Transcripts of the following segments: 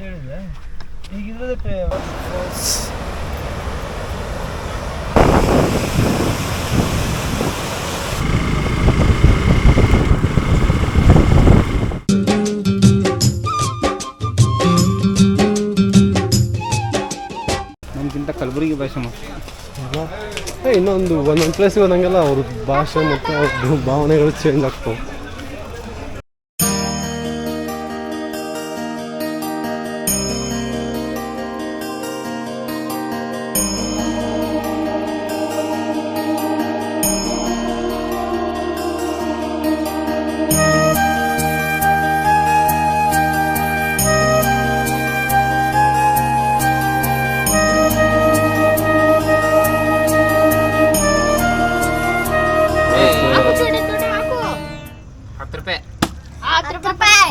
ಹೇಳಿದೆ ಈಗಿದ್ರೆ ನಮ್ಗಿಂತ ಕಲಬುರಗಿ ಭಾಷೆ ಇನ್ನೊಂದು ಒಂದೊಂದು ಪ್ಲೇಸ್ಗೆ ಹೋದಂಗೆಲ್ಲ ಅವ್ರ ಭಾಷೆ ಮತ್ತು ಅವ್ರ ಭಾವನೆಗಳು ಚೇಂಜ್ ಆಗ್ತವೆ.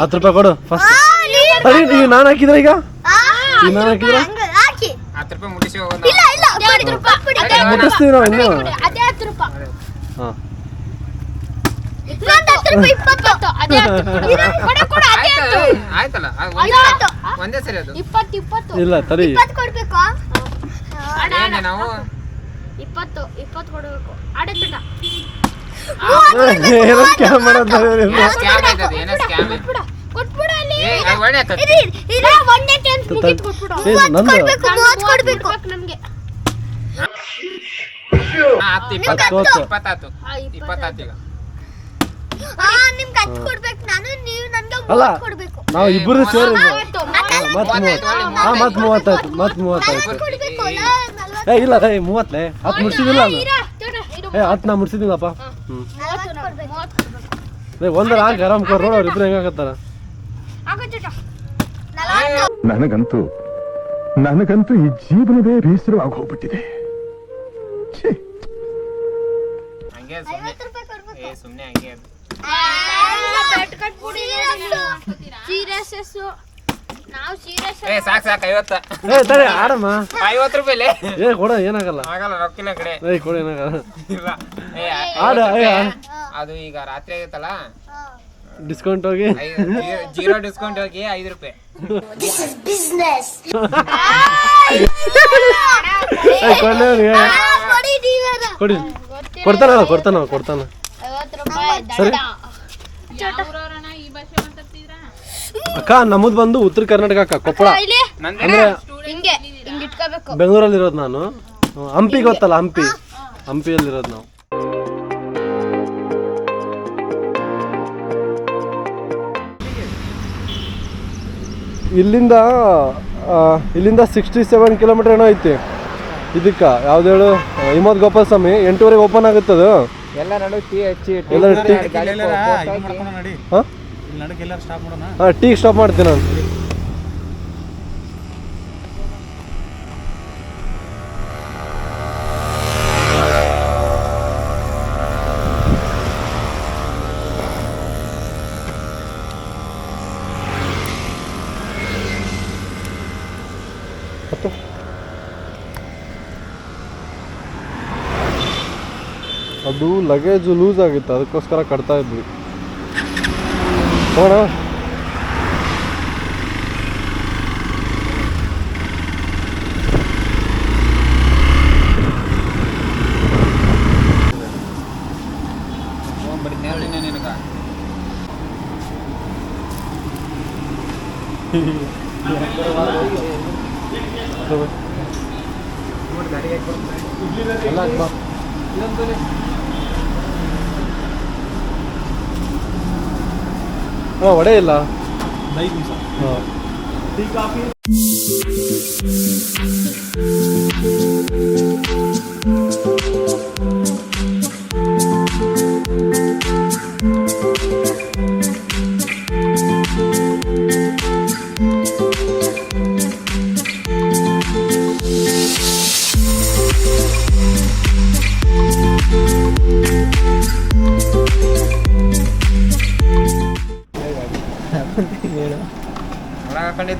₹10 ಕೊಡು ಫಸ್ಟ್. ಈಗ ನಾನು ಹಾಕಿದ್ರೆ ಈಗ ನಾನು ಹಾಕಿದ್ರೆ ಮುಟ್ಟಿಸ್ತೀವಿ ನಾವು ಇನ್ನು. ಹಾಂ ಇಲ್ಲ ತಡಿ ಏನೋ ಸ್ಕ್ಯಾಮ್ ಮಾಡೋದು. ಅಲ್ಲ ನಾವು ಇಬ್ಬರು ಸೇರಿ ಮತ್ 30 ಏ ಇಲ್ಲ ಏ 30 10 ಮುಡ್ಸಿದಿಲ್ಲ ಏ 10 ನಾ ಮುಡ್ಸಿದಿಲ್ಲಪ್ಪ. ಒಂದರ ಆರಾಮ್ ಕೊಡ್ ನೋಡ ಇಬ್ರು ಹೆಂಗಾಕತ್ತಾರ. ನನಗಂತೂ ಈ ಜೀವನವೇ ಬೇಸರವಾಗಿ ಹೋಗ್ಬಿಟ್ಟಿದೆ. ಆಡಮ್ಮ ₹50 ಏ ಕೊಡ ಏನಾಗಲ್ಲ ರೊಕ್ಕಿನ ಕಡೆ ಕೊಡ ಏನಾಗಲ್ಲ. ಅದು ಈಗ ರಾತ್ರಿ ಆಗೈತಲ್ಲ ಡಿಸ್ಕೌಂಟ್ ಹೋಗಿ ಜೀರೋ ಡಿಸ್ಕೌಂಟ್ ಹೋಗಿ ₹5. ಕೊಡಿ ಕೊಡ್ತಾನ ಸರಿ. ಅಕ್ಕ ನಮ್ಮದು ಬಂದು ಉತ್ತರ ಕರ್ನಾಟಕ ಅಕ್ಕ, ಕೊಪ್ಪಳ ಅಂದ್ರೆ ಬೆಂಗಳೂರಲ್ಲಿ ಇರೋದು ನಾನು. ಹಂಪಿ ಗೊತ್ತಲ್ಲ, ಹಂಪಿಯಲ್ಲಿರೋದು ನಾವು. ಇಲ್ಲಿಂದ 67 ಕಿಲೋಮೀಟರ್ ಏನೋ ಐತಿ ಇದಕ್ಕೆ. ಯಾವ್ದು ಹೇಳು, ಹಿಮವದ್ ಗೋಪಾಲ ಸ್ವಾಮಿ 8:30 ಓಪನ್ ಆಗುತ್ತದು. ಟೀ ಸ್ಟಾಪ್ ಮಾಡ್ತೀನಿ ನಾನು. ಅದು ಲಗೇಜ್ ಲೂಸ್ ಆಗಿತ್ತು, ಅದಕ್ಕೋಸ್ಕರ ಕಟ್ತಾ ಇದ್ವಿ. ನೋಡ ವಡೆ ಇಲ್ಲ.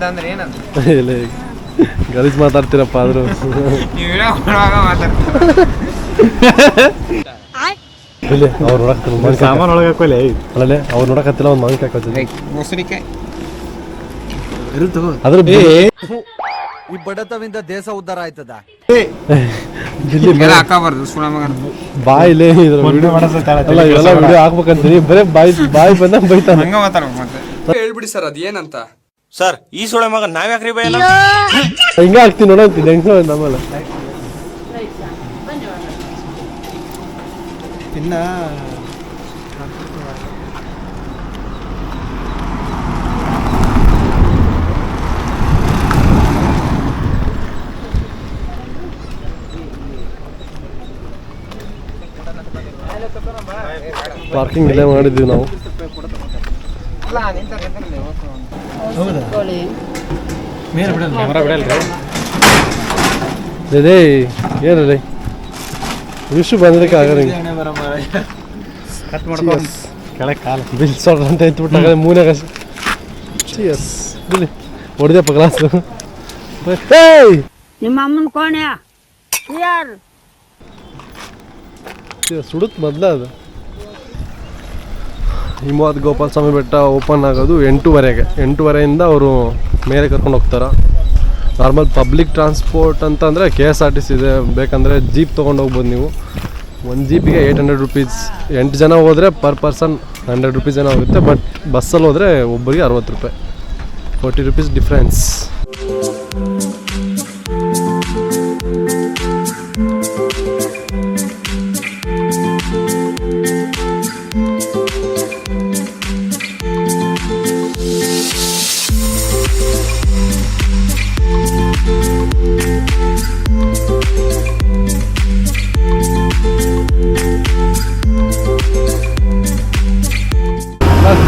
ಅಂದ್ರೆ ಏನಂತ ಗಲೀಜ್ ಮಾತಾಡ್ತೀರಪ್ಪ. ಆದ್ರೂ ಅವ್ರು ನೋಡಕತ್ತಿಲ್ಲ, ಸಾಮಾನು ಒಳಗೆ ಹಾಕೋಲ್ಲ. ಅಲ್ಲೇ ಅವ್ರು ನೋಡಕತ್ತಿಲ್ಲ, ಒಂದು ಮಾವಿನಕಾಯಿ ಹಾಕೋತಿದ್ದೆ. ಮೊಸರಿಕಾಯಿ ಅದ್ರ ಈ ಬಡತವಿಂದ ದೇಶ ಉದ್ಧಾರ ಆಯ್ತದ ಎಲ್ಲ ಹಾಕಬಾರ್ದು ಸುಳ ಮಗ ಬಾಯಿಲೇ ಅಲ್ಲ ಇವೆಲ್ಲ ವಿಡಿಯೋ ಹಾಕ್ಬೇಕಂತೀನಿ ಬರೇ ಬಾಯಿ ಬಂದಂಗೆ ಬೈತಾನೆ. ಹಂಗ ಮಾತಾಡ್ಬೇಕು ಮತ್ತೆ ಹೇಳ್ಬಿಡಿ ಸರ್ ಅದೇನಂತ. ಸರ್ ಈ ಸೊಳೆ ಮಗ ನಾವ್ಯಾಕ್ರಿ ಬೈಯಲ್ಲ ಹಿಂಗ ಹಾಕ್ತೀನಿ ನೋಡ ಅಂತೀನಿ ಹೆಂಗ ನಮ್ಮಲ್ಲ ಇನ್ನ ಪಾರ್ಕಿಂಗ್ ಇಲ್ಲೇ ಮಾಡಿದ್ವಿ ನಾವು. ರೇ ಏನು ರೀ ವಿಷು ಬಂದಕ್ಕೆ ಆಗಲ್ಲ ಬಿಲ್ ಸೊಡ್ರ ಅಂತ ಎತ್ಬಿಟ್ಟಾಗ ಮೂನೆ ಕಷ್ಟ ಚಿಯರ್ಸ್ ಬಿಲ್ಲಿ ಹೊಡೆದಪ್ಪ ಗ್ಲಾಸು. ನಿಮ್ಮ ಅಮ್ಮನ ಕೋಣೆ ಯಾರು ಸುಡುತ್ತೆ ಮೊದಲ ಅದು. ಹಿಮವದ್ ಗೋಪಾಲ ಸ್ವಾಮಿ ಬೆಟ್ಟ ಓಪನ್ ಆಗೋದು 8:30ಗೆ. 8:30ಯಿಂದ ಅವರು ಮೇಲೆ ಕರ್ಕೊಂಡು ಹೋಗ್ತಾರೆ. ನಾರ್ಮಲ್ ಪಬ್ಲಿಕ್ ಟ್ರಾನ್ಸ್ಪೋರ್ಟ್ ಅಂತಂದರೆ KSRTC ಇದೆ, ಬೇಕಂದರೆ ಜೀಪ್ ತೊಗೊಂಡು ಹೋಗ್ಬೋದು ನೀವು. ಒಂದು ಜೀಪಿಗೆ 800 ರುಪೀಸ್. 8 ಜನ ಹೋದರೆ ಪರ್ ಪರ್ಸನ್ 100 ರುಪೀಸ್ ಏನೋ ಆಗುತ್ತೆ. ಬಟ್ ಬಸ್ಸಲ್ಲಿ ಹೋದರೆ ಒಬ್ಬರಿಗೆ 60 ರೂಪಾಯಿ, 40 ರುಪೀಸ್ ಡಿಫ್ರೆನ್ಸ್.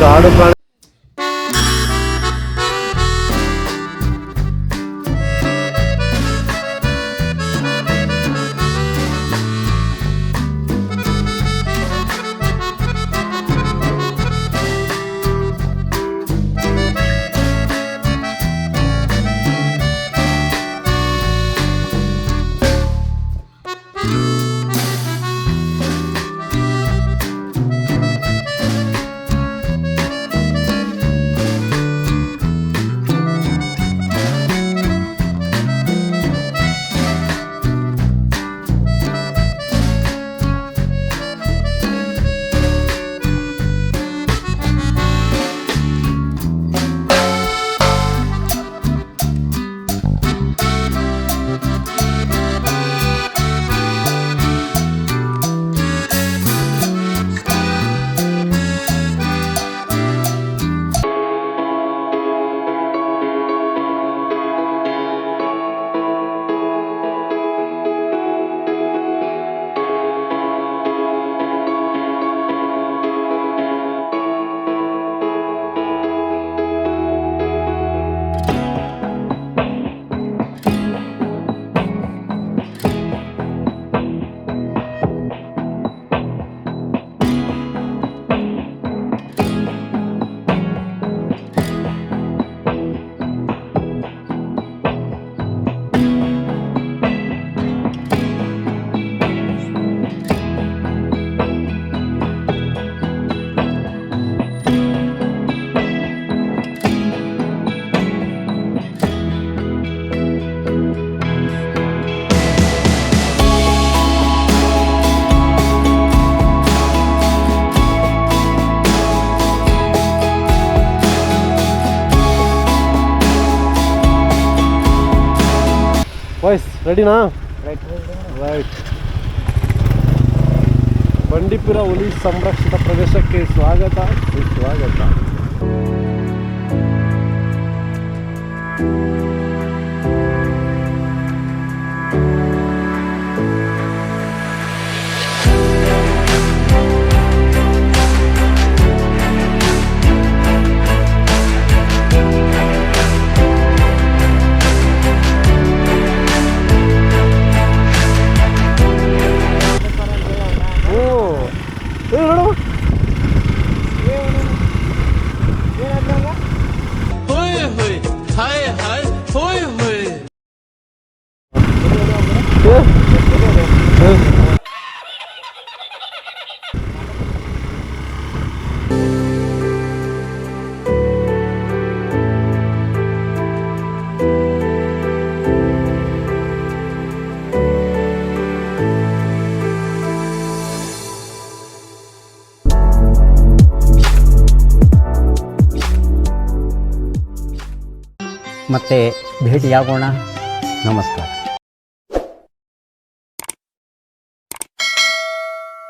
ಕಾಡು ಪ್ರಾಣಿ ವಾಯ್ಸ್ ರೆಡಿನಾ? ರೈಟ್. ಬಂಡೀಪುರ ಹುಲಿ ಸಂರಕ್ಷಿತ ಪ್ರದೇಶಕ್ಕೆ ಸ್ವಾಗತ ಸುಸ್ವಾಗತ. ಮತ್ತೆ ಭೇಟಿಯಾಗೋಣ. ನಮಸ್ಕಾರ.